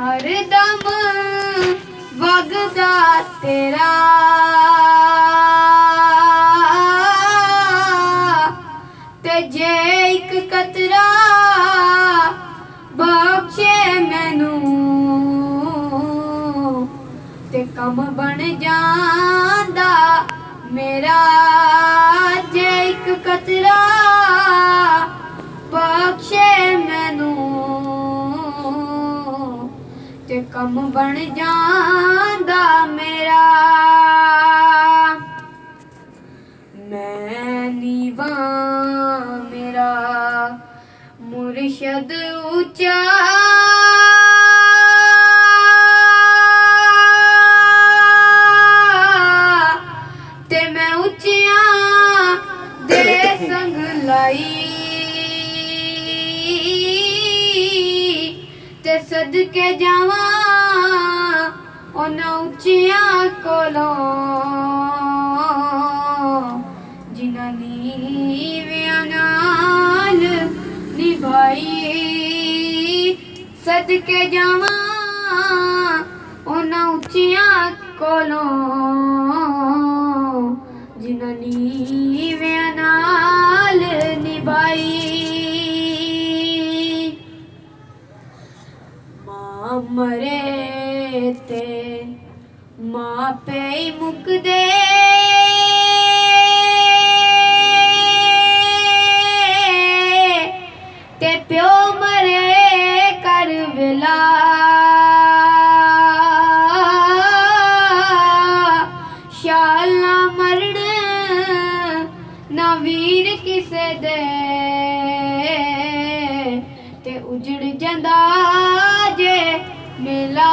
हरदम वगदा तेरा ते जे एक कतरा बख्शे मैनू ते कम बन जांदा मेरा जे एक कतरा बख्शे मैनू ते कम बन जांदा मेरा। मैं नीवा मेरा मुर्शद ऊंचा ते मैं उच्चियां दे संग लाई ते सदके जावां उन्हां उच्चियां कोलों जिन्हां नीवियां नाल निभाई। सदके जावां उन्हां उच्चियां कोलों जिन्हां नीवियां नाल निभाई। मां मरे ते मां पे मुकदे ते प्यो मरे कर वेला शाला मरण ना वीर किसे दे ते उजड़ जांदा जे मेला।